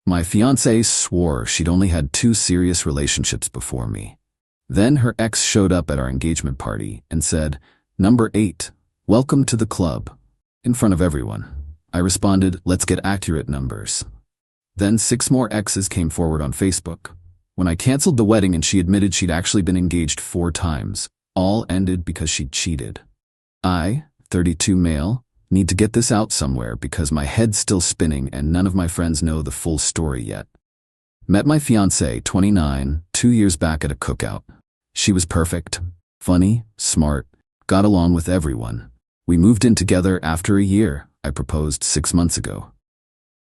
My fiancée swore she'd only had 2 serious relationships before me. Then her ex showed up at our engagement party and said, "Number 8, welcome to the club," in front of everyone. I responded, "Let's get accurate numbers." Then 6 more exes came forward on Facebook. When I canceled the wedding and she admitted she'd actually been engaged 4 times, all ended because she'd cheated. I, 32 male, need to get this out somewhere because my head's still spinning and none of my friends know the full story yet. Met my fiancée, 29, 2 years back at a cookout. She was perfect, funny, smart, got along with everyone. We moved in together after a year. I proposed 6 months ago.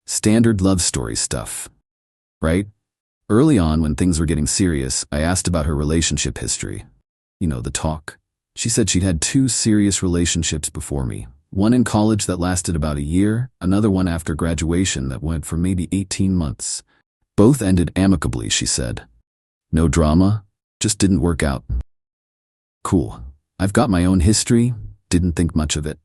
Standard love story stuff, right? Early on, when things were getting serious, I asked about her relationship history. You know, the talk. She said she'd had 2 serious relationships before me. One in college that lasted about a year, another one after graduation that went for maybe 18 months. Both ended amicably, she said. No drama, just didn't work out. Cool. I've got my own history, didn't think much of it.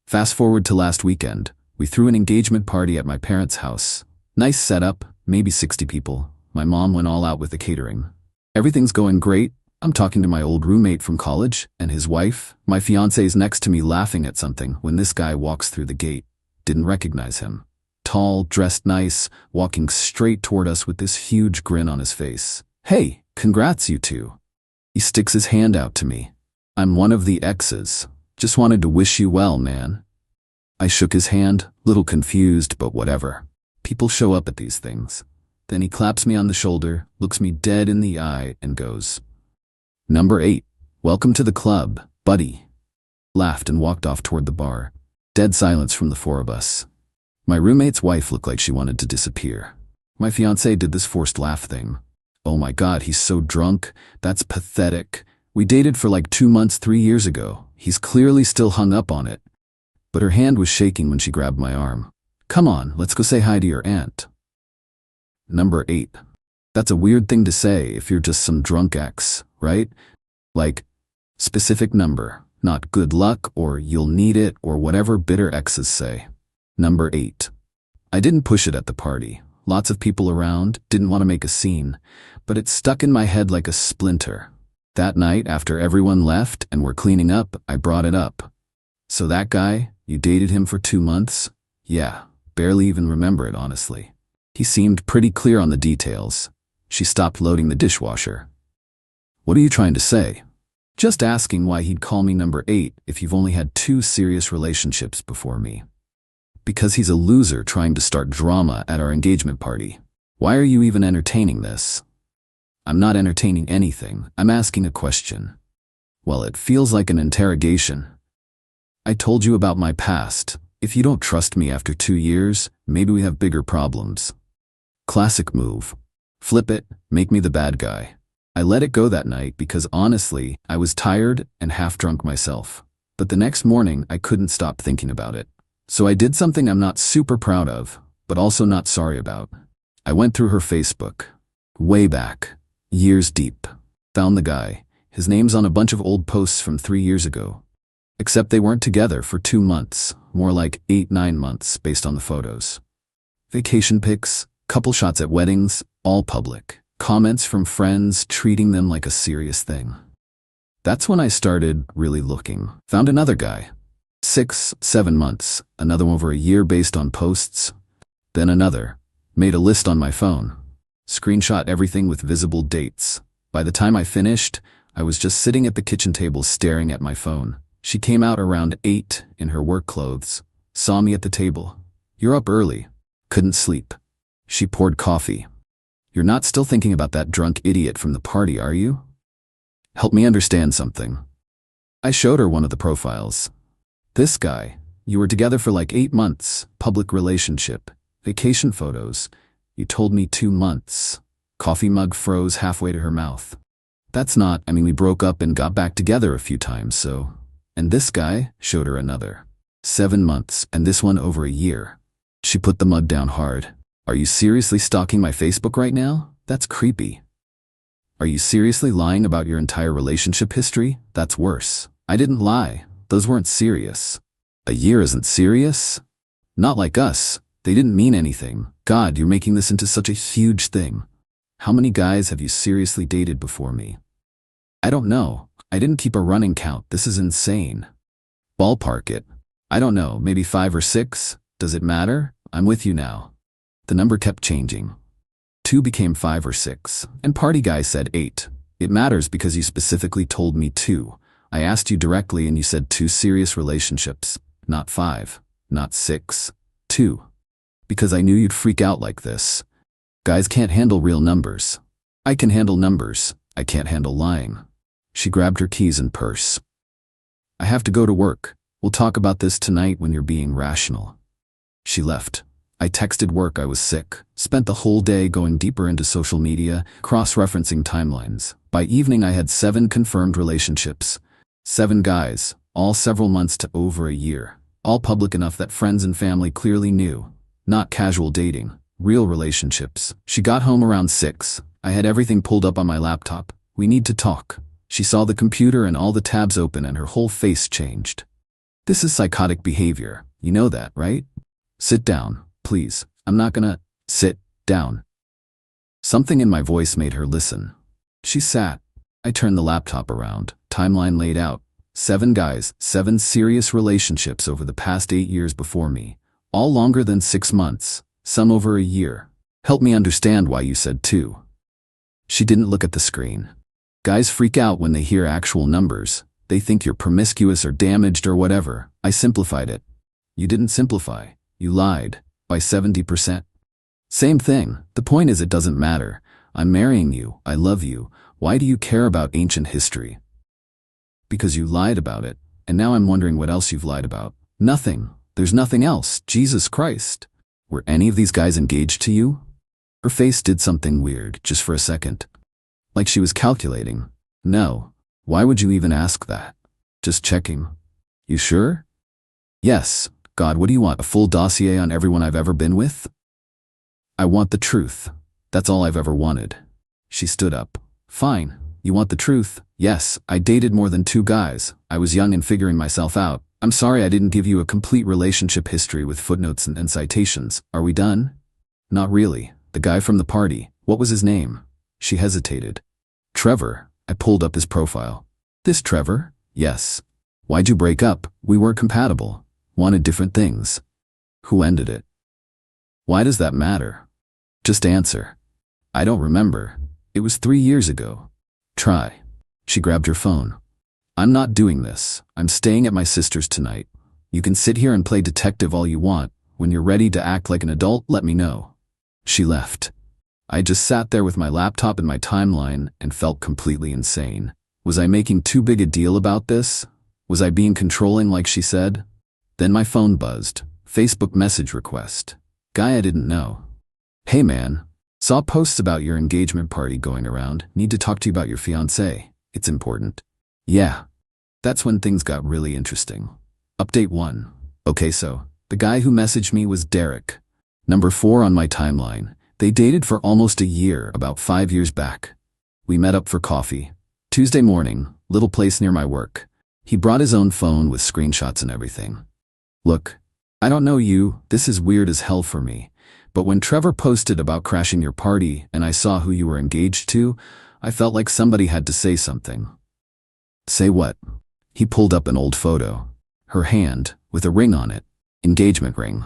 Fast forward to last weekend, we threw an engagement party at my parents' house. Nice setup, maybe 60 people. My mom went all out with the catering. Everything's going great. I'm talking to my old roommate from college and his wife. My fiancé's next to me laughing at something when this guy walks through the gate. Didn't recognize him. Tall, dressed nice, walking straight toward us with this huge grin on his face. "Hey, congrats you two." He sticks his hand out to me. "I'm one of the exes. Just wanted to wish you well, man." I shook his hand, little confused, but whatever. People show up at these things. Then he claps me on the shoulder, looks me dead in the eye, and goes, "Number 8, welcome to the club, buddy." Laughed and walked off toward the bar. Dead silence from the 4 of us. My roommate's wife looked like she wanted to disappear. My fiancé did this forced laugh thing. "Oh my God, he's so drunk. That's pathetic. We dated for like 2 months 3 years ago. He's clearly still hung up on it." But her hand was shaking when she grabbed my arm. "Come on, let's go say hi to your aunt." Number 8. That's a weird thing to say if you're just some drunk ex, right? Like, specific number, not good luck or you'll need it or whatever bitter exes say. Number 8. I didn't push it at the party. Lots of people around, didn't want to make a scene, but it stuck in my head like a splinter. That night, after everyone left and were cleaning up, I brought it up. "So that guy, you dated him for 2 months? Yeah, barely even remember it, honestly." He seemed pretty clear on the details. She stopped loading the dishwasher. "What are you trying to say?" "Just asking why he'd call me number 8 if you've only had 2 serious relationships before me." "Because he's a loser trying to start drama at our engagement party. Why are you even entertaining this?" "I'm not entertaining anything. I'm asking a question." "Well, it feels like an interrogation." "I told you about my past. If you don't trust me after 2 years, maybe we have bigger problems." Classic move. Flip it, make me the bad guy. I let it go that night because honestly, I was tired and half drunk myself. But the next morning, I couldn't stop thinking about it. So I did something I'm not super proud of, but also not sorry about. I went through her Facebook. Way back. Years deep. Found the guy. His name's on a bunch of old posts from 3 years ago. Except they weren't together for 2 months, more like 8-9 months based on the photos. Vacation pics, couple shots at weddings, all public. Comments from friends treating them like a serious thing. That's when I started really looking. Found another guy. 6-7 months, another over a year based on posts. Then another. Made a list on my phone. Screenshot everything with visible dates. By the time I finished, I was just sitting at the kitchen table staring at my phone. She came out around 8 in her work clothes. Saw me at the table. "You're up early." Couldn't sleep. She poured coffee. "You're not still thinking about that drunk idiot from the party, are you? Help me understand something." I showed her one of the profiles. "This guy, you were together for like 8 months, public relationship, vacation photos. You told me 2 months. Coffee mug froze halfway to her mouth. "That's not, we broke up and got back together a few times, so." "And this guy," showed her another. 7 months, and this one over a year. She put the mug down hard. "Are you seriously stalking my Facebook right now? That's creepy." "Are you seriously lying about your entire relationship history? That's worse." "I didn't lie. Those weren't serious." "A year isn't serious?" "Not like us. They didn't mean anything. God, you're making this into such a huge thing. How many guys have you seriously dated before me? I don't know. I didn't keep a running count. This is insane. Ballpark it. I don't know, maybe 5 or 6? Does it matter? I'm with you now. The number kept changing. 2 became 5 or 6, and party guy said 8. It matters because you specifically told me 2. I asked you directly and you said 2 serious relationships, not 5, not 6, 2. Because I knew you'd freak out like this. Guys can't handle real numbers. I can handle numbers. I can't handle lying. She grabbed her keys and purse. I have to go to work. We'll talk about this tonight when you're being rational. She left. I texted work I was sick, spent the whole day going deeper into social media, cross-referencing timelines. By evening I had 7 confirmed relationships. 7 guys, all several months to over a year. All public enough that friends and family clearly knew. Not casual dating, real relationships. She got home around 6. I had everything pulled up on my laptop. We need to talk. She saw the computer and all the tabs open and her whole face changed. This is psychotic behavior. You know that, right? Sit down, please. I'm not gonna sit down. Something in my voice made her listen. She sat. I turned the laptop around. Timeline laid out. 7 guys, 7 serious relationships over the past 8 years before me. All longer than 6 months, some over a year. Help me understand why you said 2. She didn't look at the screen. Guys freak out when they hear actual numbers. They think you're promiscuous or damaged or whatever. I simplified it. You didn't simplify. You lied. By 70%. Same thing. The point is it doesn't matter. I'm marrying you. I love you. Why do you care about ancient history? Because you lied about it. And now I'm wondering what else you've lied about. Nothing. There's nothing else. Jesus Christ. Were any of these guys engaged to you? Her face did something weird, just for a second. Like she was calculating. No. Why would you even ask that? Just checking. You sure? Yes. God, what do you want? A full dossier on everyone I've ever been with? I want the truth. That's all I've ever wanted. She stood up. Fine. You want the truth? Yes, I dated more than 2 guys. I was young and figuring myself out. I'm sorry I didn't give you a complete relationship history with footnotes and citations. Are we done? Not really. The guy from the party. What was his name? She hesitated. Trevor. I pulled up his profile. This Trevor? Yes. Why'd you break up? We weren't compatible. Wanted different things. Who ended it? Why does that matter? Just answer. I don't remember. It was 3 years ago. Try. She grabbed her phone. I'm not doing this. I'm staying at my sister's tonight. You can sit here and play detective all you want. When you're ready to act like an adult, let me know. She left. I just sat there with my laptop and my timeline and felt completely insane. Was I making too big a deal about this? Was I being controlling like she said? Then my phone buzzed. Facebook message request. Guy I didn't know. Hey man. Saw posts about your engagement party going around. Need to talk to you about your fiancée. It's important. Yeah. That's when things got really interesting. Update 1. Okay, so the guy who messaged me was Derek. Number 4 on my timeline. They dated for almost a year, about 5 years back. We met up for coffee. Tuesday morning, little place near my work. He brought his own phone with screenshots and everything. Look, I don't know you, this is weird as hell for me. But when Trevor posted about crashing your party and I saw who you were engaged to, I felt like somebody had to say something. Say what? He pulled up an old photo. Her hand, with a ring on it. Engagement ring.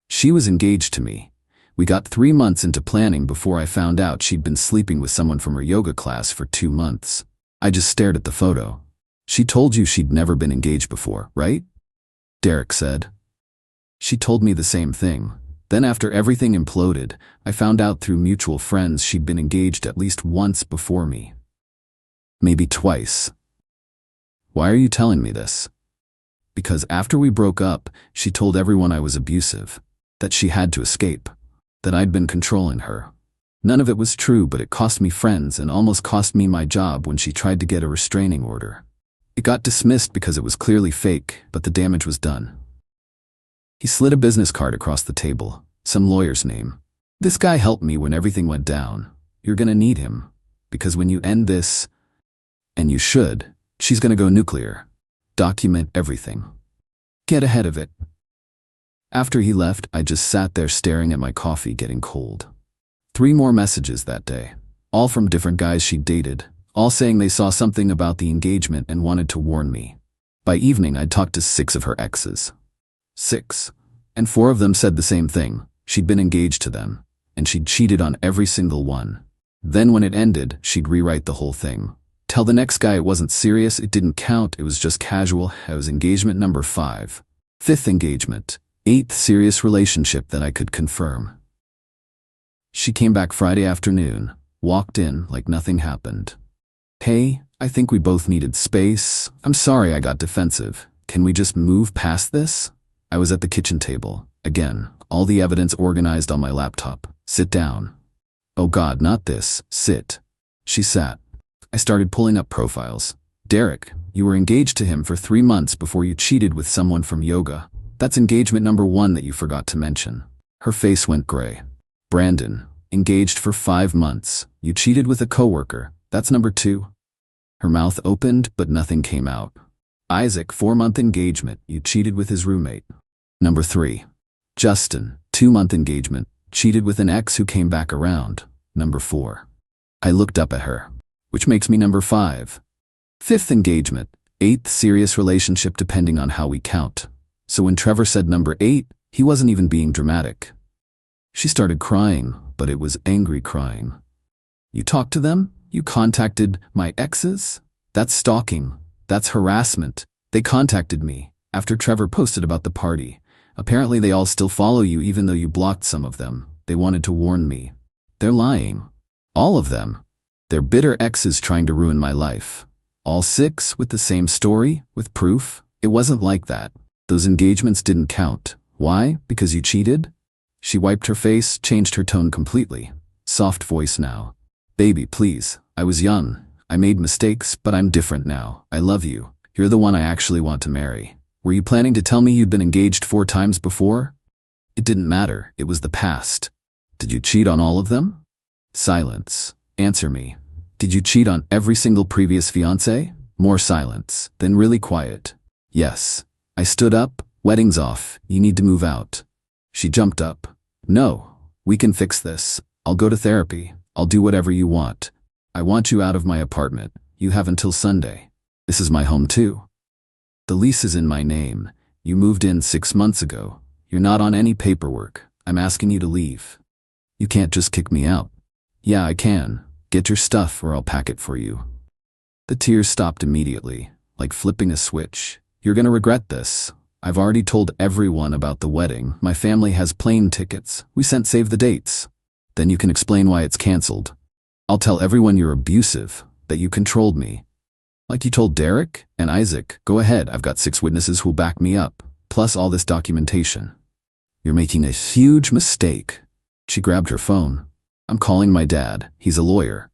She was engaged to me. We got 3 months into planning before I found out she'd been sleeping with someone from her yoga class for 2 months. I just stared at the photo. She told you she'd never been engaged before, right? Derek said. She told me the same thing. Then after everything imploded, I found out through mutual friends she'd been engaged at least once before me. Maybe twice. Why are you telling me this? Because after we broke up, she told everyone I was abusive, that she had to escape, that I'd been controlling her. None of it was true, but it cost me friends and almost cost me my job when she tried to get a restraining order. It got dismissed because it was clearly fake, but the damage was done. He slid a business card across the table, some lawyer's name. This guy helped me when everything went down. You're gonna need him, because when you end this, and you should, she's gonna go nuclear. Document everything. Get ahead of it. After he left, I just sat there staring at my coffee getting cold. 3 more messages that day, all from different guys she'd dated, all saying they saw something about the engagement and wanted to warn me. By evening, I'd talked to 6 of her exes. 6. And 4 of them said the same thing. She'd been engaged to them, and she'd cheated on every single one. Then when it ended, she'd rewrite the whole thing. Tell the next guy it wasn't serious, it didn't count, it was just casual. It was engagement number 5. 5th engagement. 8th serious relationship that I could confirm. She came back Friday afternoon, walked in like nothing happened. Hey, I think we both needed space. I'm sorry I got defensive. Can we just move past this? I was at the kitchen table. Again, all the evidence organized on my laptop. Sit down. Oh God, not this. Sit. She sat. I started pulling up profiles. Derek, you were engaged to him for 3 months before you cheated with someone from yoga. That's engagement number 1 that you forgot to mention. Her face went gray. Brandon, engaged for 5 months. You cheated with a coworker. That's number 2. Her mouth opened, but nothing came out. Isaac, 4-month engagement. You cheated with his roommate. Number 3. Justin, 2-month engagement. Cheated with an ex who came back around. Number 4. I looked up at her, which makes me number 5. 5th engagement. 8th serious relationship depending on how we count. So when Trevor said number 8, he wasn't even being dramatic. She started crying, but it was angry crying. You talked to them? You contacted my exes? That's stalking. That's harassment. They contacted me after Trevor posted about the party. Apparently they all still follow you even though you blocked some of them. They wanted to warn me. They're lying. All of them. They're bitter exes trying to ruin my life. All 6 with the same story, with proof. It wasn't like that. Those engagements didn't count. Why? Because you cheated? She wiped her face, changed her tone completely. Soft voice now. Baby, please. I was young. I made mistakes, but I'm different now. I love you. You're the one I actually want to marry. Were you planning to tell me you'd been engaged 4 times before? It didn't matter. It was the past. Did you cheat on all of them? Silence. Answer me. Did you cheat on every single previous fiancé? More silence. Then really quiet. Yes. I stood up. Wedding's off. You need to move out. She jumped up. No. We can fix this. I'll go to therapy. I'll do whatever you want. I want you out of my apartment. You have until Sunday. This is my home too. The lease is in my name. You moved in 6 months ago. You're not on any paperwork. I'm asking you to leave. You can't just kick me out. Yeah, I can. Get your stuff or I'll pack it for you. The tears stopped immediately, like flipping a switch. You're gonna regret this. I've already told everyone about the wedding. My family has plane tickets. We sent save the dates. Then you can explain why it's canceled. I'll tell everyone you're abusive, that you controlled me. Like you told Derek and Isaac. Go ahead, I've got 6 witnesses who'll back me up, plus all this documentation. You're making a huge mistake. She grabbed her phone. I'm calling my dad. He's a lawyer.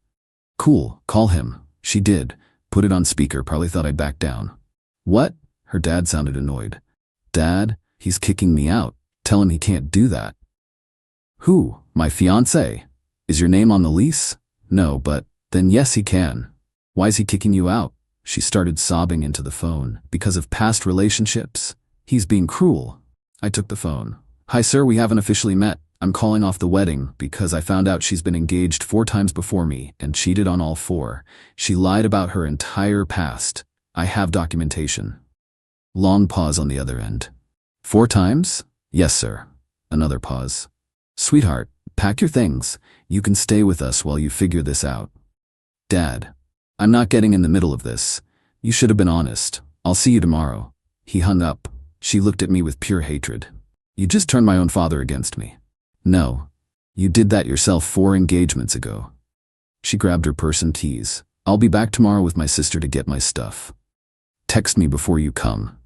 Cool, call him. She did. Put it on speaker, probably thought I'd back down. What? Her dad sounded annoyed. Dad, he's kicking me out. Tell him he can't do that. Who? My fiancé? Is your name on the lease? No, but then yes he can. Why is he kicking you out? She started sobbing into the phone. Because of past relationships? He's being cruel. I took the phone. Hi sir, we haven't officially met. I'm calling off the wedding because I found out she's been engaged 4 times before me and cheated on all 4. She lied about her entire past. I have documentation. Long pause on the other end. 4 times? Yes, sir. Another pause. Sweetheart, pack your things. You can stay with us while you figure this out. Dad, I'm not getting in the middle of this. You should have been honest. I'll see you tomorrow. He hung up. She looked at me with pure hatred. You just turned my own father against me. No. You did that yourself 4 engagements ago. She grabbed her purse and keys. I'll be back tomorrow with my sister to get my stuff. Text me before you come.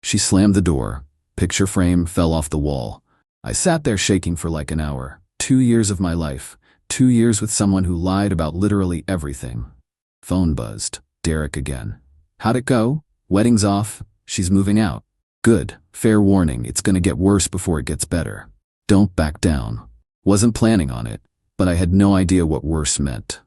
She slammed the door. Picture frame fell off the wall. I sat there shaking for like an hour. 2 years of my life. 2 years with someone who lied about literally everything. Phone buzzed. Derek again. How'd it go? Wedding's off. She's moving out. Good. Fair warning, it's gonna get worse before it gets better. Don't back down. Wasn't planning on it, but I had no idea what worse meant.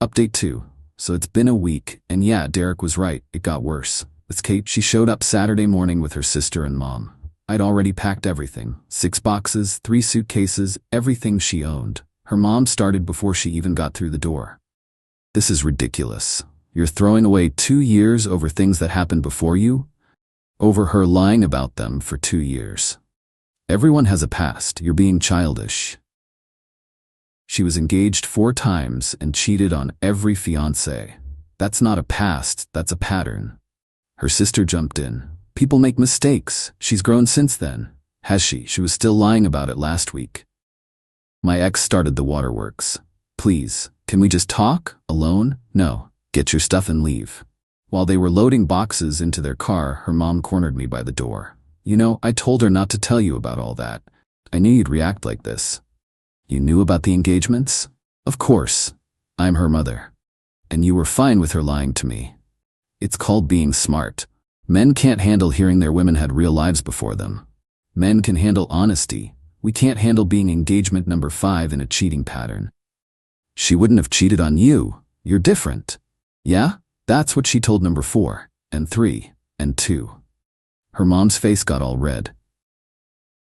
Update 2. So it's been a week, and yeah, Derek was right, it got worse. With Kate, she showed up Saturday morning with her sister and mom. I'd already packed everything. 6 boxes, 3 suitcases, everything she owned. Her mom started before she even got through the door. This is ridiculous. You're throwing away 2 years over things that happened before you? Over her lying about them for 2 years. Everyone has a past. You're being childish. She was engaged 4 times and cheated on every fiancé. That's not a past, that's a pattern. Her sister jumped in. People make mistakes. She's grown since then. Has she? She was still lying about it last week. My ex started the waterworks. Please, can we just talk? Alone? No. Get your stuff and leave. While they were loading boxes into their car, her mom cornered me by the door. You know, I told her not to tell you about all that. I knew you'd react like this. You knew about the engagements? Of course. I'm her mother. And you were fine with her lying to me. It's called being smart. Men can't handle hearing their women had real lives before them. Men can handle honesty. We can't handle being engagement number 5 in a cheating pattern. She wouldn't have cheated on you. You're different. Yeah? That's what she told number 4, and 3, and 2. Her mom's face got all red.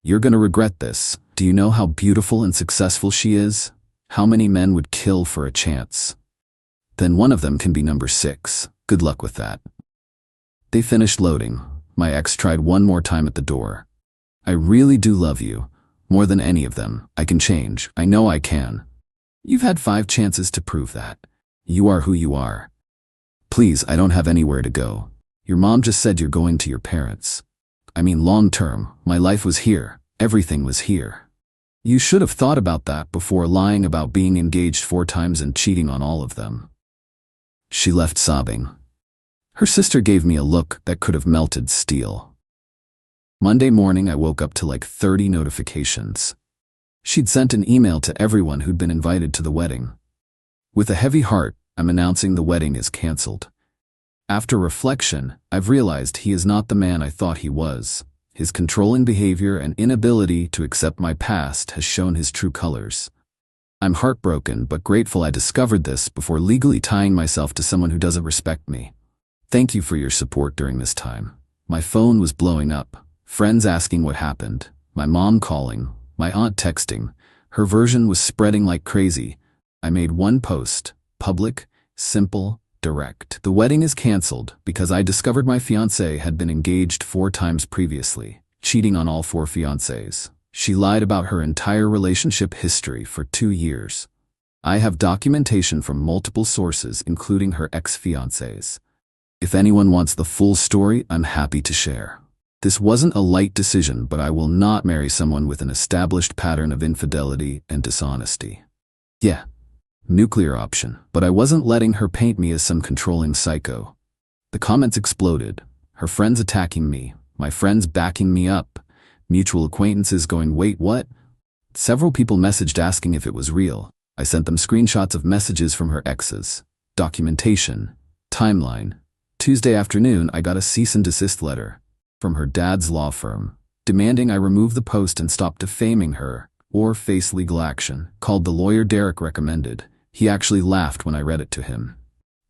You're gonna regret this. Do you know how beautiful and successful she is? How many men would kill for a chance? Then one of them can be number 6. Good luck with that. They finished loading. My ex tried one more time at the door. I really do love you. More than any of them. I can change. I know I can. You've had 5 chances to prove that. You are who you are. Please, I don't have anywhere to go. Your mom just said you're going to your parents. I mean, long term, my life was here. Everything was here. You should have thought about that before lying about being engaged 4 times and cheating on all of them. She left sobbing. Her sister gave me a look that could have melted steel. Monday morning, I woke up to like 30 notifications. She'd sent an email to everyone who'd been invited to the wedding. With a heavy heart, I'm announcing the wedding is canceled. After reflection, I've realized he is not the man I thought he was. His controlling behavior and inability to accept my past has shown his true colors. I'm heartbroken but grateful I discovered this before legally tying myself to someone who doesn't respect me. Thank you for your support during this time. My phone was blowing up. Friends asking what happened. My mom calling. My aunt texting. Her version was spreading like crazy. I made one post. Public, simple, direct. The wedding is canceled because I discovered my fiancée had been engaged 4 times previously, cheating on all 4 fiancés. She lied about her entire relationship history for 2 years. I have documentation from multiple sources, including her ex-fiancés. If anyone wants the full story, I'm happy to share. This wasn't a light decision, but I will not marry someone with an established pattern of infidelity and dishonesty. Yeah, nuclear option, but I wasn't letting her paint me as some controlling psycho. The comments exploded, her friends attacking me, my friends backing me up, mutual acquaintances going, wait, what? Several people messaged asking if it was real. I sent them screenshots of messages from her exes, documentation, timeline. Tuesday afternoon, I got a cease and desist letter from her dad's law firm, demanding I remove the post and stop defaming her or face legal action. Called the lawyer Derek recommended. He actually laughed when I read it to him.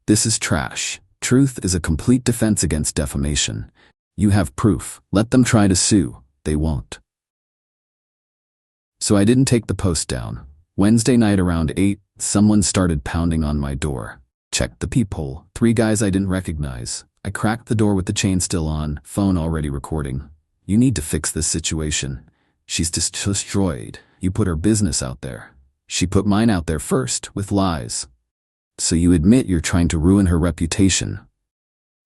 This is trash. Truth is a complete defense against defamation. You have proof. Let them try to sue. They won't. So I didn't take the post down. Wednesday night around 8, someone started pounding on my door. Checked the peephole. 3 guys I didn't recognize. I cracked the door with the chain still on, phone already recording. You need to fix this situation. She's destroyed. You put her business out there. She put mine out there first, with lies. So you admit you're trying to ruin her reputation.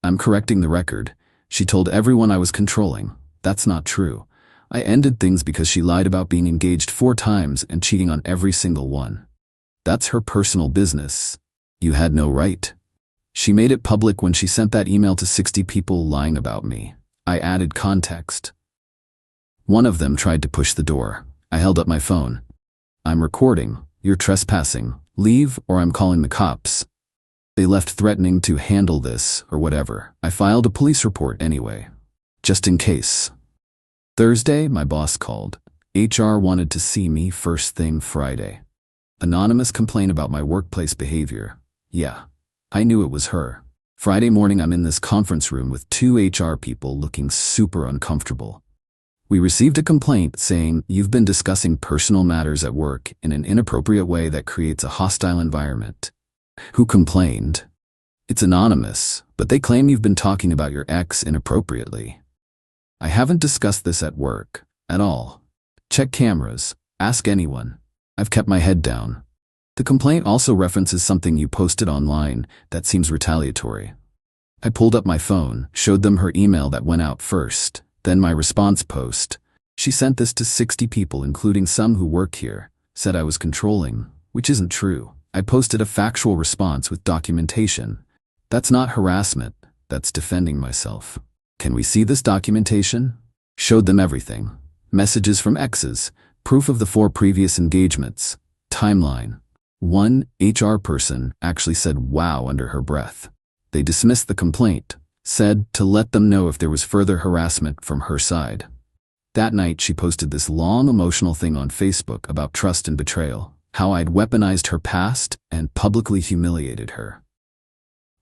I'm correcting the record. She told everyone I was controlling. That's not true. I ended things because she lied about being engaged 4 times and cheating on every single one. That's her personal business. You had no right. She made it public when she sent that email to 60 people lying about me. I added context. One of them tried to push the door. I held up my phone. I'm recording. You're trespassing. Leave or I'm calling the cops. They left threatening to handle this or whatever. I filed a police report anyway, just in case. Thursday, my boss called. HR wanted to see me first thing Friday. Anonymous complaint about my workplace behavior. Yeah, I knew it was her. Friday morning, I'm in this conference room with 2 HR people looking super uncomfortable. We received a complaint saying you've been discussing personal matters at work in an inappropriate way that creates a hostile environment. Who complained? It's anonymous, but they claim you've been talking about your ex inappropriately. I haven't discussed this at work, at all. Check cameras, ask anyone. I've kept my head down. The complaint also references something you posted online that seems retaliatory. I pulled up my phone, showed them her email that went out first, then my response post. She sent this to 60 people, including some who work here, said I was controlling, which isn't true. I posted a factual response with documentation. That's not harassment, that's defending myself. Can we see this documentation? Showed them everything. Messages from exes, proof of the 4 previous engagements, timeline. One HR person actually said wow under her breath. They dismissed the complaint, said to let them know if there was further harassment from her side. That night she posted this long emotional thing on Facebook about trust and betrayal, how I'd weaponized her past and publicly humiliated her.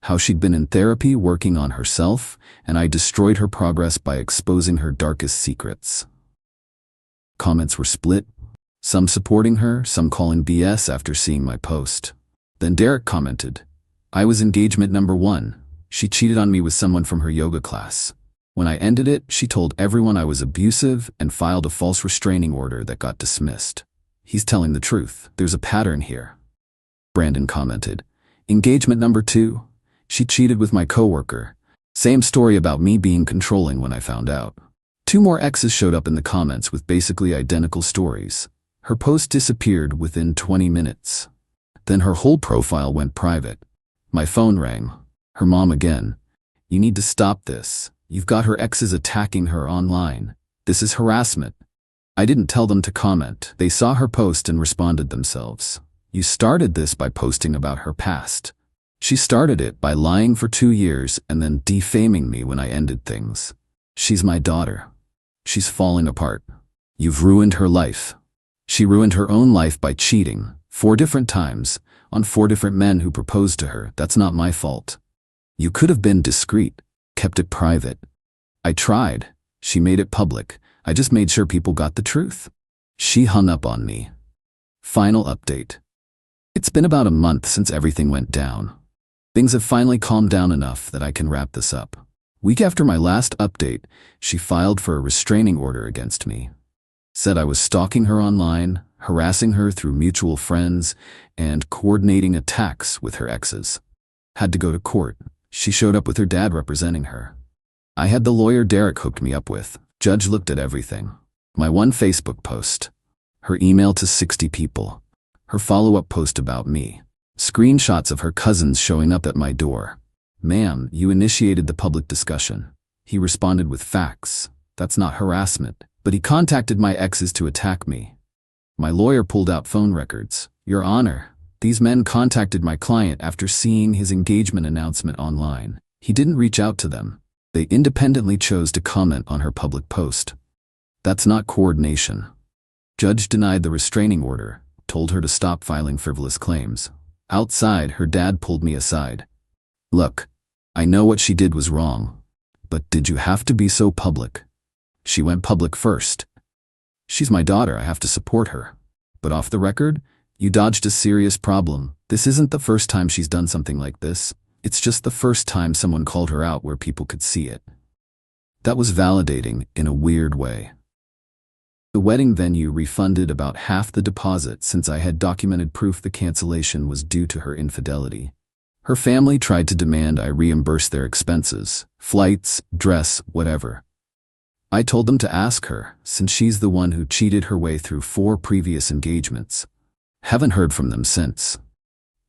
How she'd been in therapy working on herself, and I destroyed her progress by exposing her darkest secrets. Comments were split, some supporting her, some calling BS after seeing my post. Then Derek commented, I was engagement number 1. She cheated on me with someone from her yoga class. When I ended it, she told everyone I was abusive and filed a false restraining order that got dismissed. He's telling the truth. There's a pattern here. Brandon commented, engagement number 2. She cheated with my coworker. Same story about me being controlling when I found out. 2 more exes showed up in the comments with basically identical stories. Her post disappeared within 20 minutes. Then her whole profile went private. My phone rang. Her mom again. You need to stop this. You've got her exes attacking her online. This is harassment. I didn't tell them to comment. They saw her post and responded themselves. You started this by posting about her past. She started it by lying for 2 years and then defaming me when I ended things. She's my daughter. She's falling apart. You've ruined her life. She ruined her own life by cheating 4 different times on 4 different men who proposed to her. That's not my fault. You could have been discreet, kept it private. I tried. She made it public. I just made sure people got the truth. She hung up on me. Final update. It's been about a month since everything went down. Things have finally calmed down enough that I can wrap this up. Week after my last update, she filed for a restraining order against me. Said I was stalking her online, harassing her through mutual friends, and coordinating attacks with her exes. Had to go to court. She showed up with her dad representing her. I had the lawyer Derek hooked me up with. Judge looked at everything. My 1 Facebook post. Her email to 60 people. Her follow-up post about me. Screenshots of her cousins showing up at my door. Ma'am, you initiated the public discussion. He responded with facts. That's not harassment. But he contacted my exes to attack me. My lawyer pulled out phone records. Your Honor, these men contacted my client after seeing his engagement announcement online. He didn't reach out to them. They independently chose to comment on her public post. That's not coordination. Judge denied the restraining order, told her to stop filing frivolous claims. Outside, her dad pulled me aside. Look, I know what she did was wrong, but did you have to be so public? She went public first. She's my daughter, I have to support her. But off the record, you dodged a serious problem. This isn't the first time she's done something like this. It's just the first time someone called her out where people could see it. That was validating in a weird way. The wedding venue refunded about half the deposit since I had documented proof the cancellation was due to her infidelity. Her family tried to demand I reimburse their expenses, flights, dress, whatever. I told them to ask her, since she's the one who cheated her way through 4 previous engagements. Haven't heard from them since.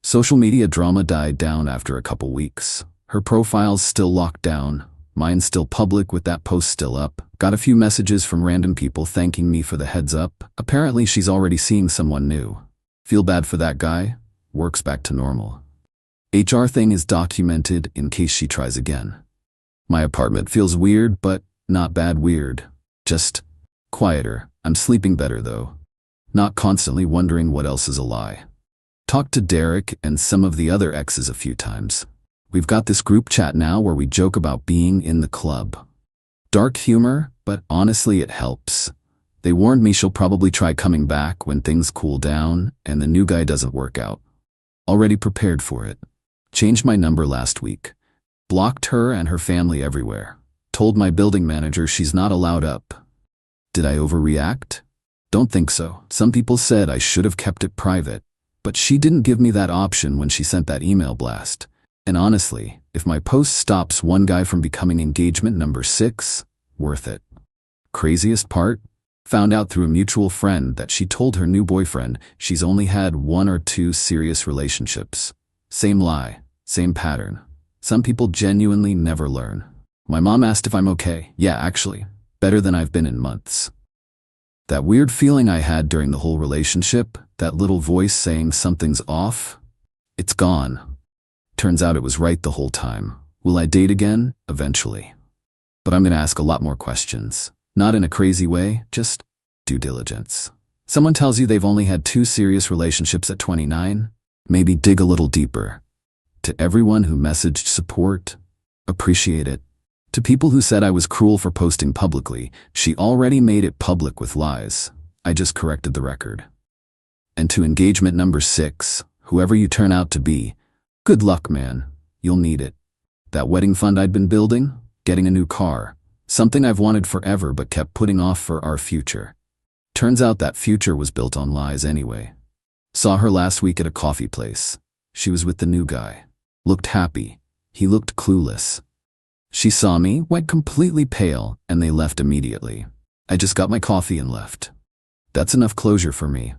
Social media drama died down after a couple weeks. Her profile's still locked down. Mine's still public with that post still up. Got a few messages from random people thanking me for the heads up. Apparently she's already seeing someone new. Feel bad for that guy? Works back to normal. HR thing is documented in case she tries again. My apartment feels weird, but not bad weird. Just quieter. I'm sleeping better though. Not constantly wondering what else is a lie. Talked to Derek and some of the other exes a few times. We've got this group chat now where we joke about being in the club. Dark humor, but honestly it helps. They warned me she'll probably try coming back when things cool down and the new guy doesn't work out. Already prepared for it. Changed my number last week. Blocked her and her family everywhere. Told my building manager she's not allowed up. Did I overreact? Don't think so. Some people said I should have kept it private, but she didn't give me that option when she sent that email blast. And honestly, if my post stops one guy from becoming engagement number 6, worth it. Craziest part? Found out through a mutual friend that she told her new boyfriend she's only had 1 or 2 serious relationships. Same lie, same pattern. Some people genuinely never learn. My mom asked if I'm okay. Yeah, actually, better than I've been in months. That weird feeling I had during the whole relationship, that little voice saying something's off, it's gone. Turns out it was right the whole time. Will I date again? Eventually. But I'm gonna ask a lot more questions. Not in a crazy way, just due diligence. Someone tells you they've only had 2 serious relationships at 29? Maybe dig a little deeper. To everyone who messaged support, appreciate it. To people who said I was cruel for posting publicly, she already made it public with lies. I just corrected the record. And to engagement number 6, whoever you turn out to be, good luck, man. You'll need it. That wedding fund I'd been building, getting a new car, something I've wanted forever but kept putting off for our future. Turns out that future was built on lies anyway. Saw her last week at a coffee place. She was with the new guy. Looked happy. He looked clueless. She saw me, went completely pale, and they left immediately. I just got my coffee and left. That's enough closure for me.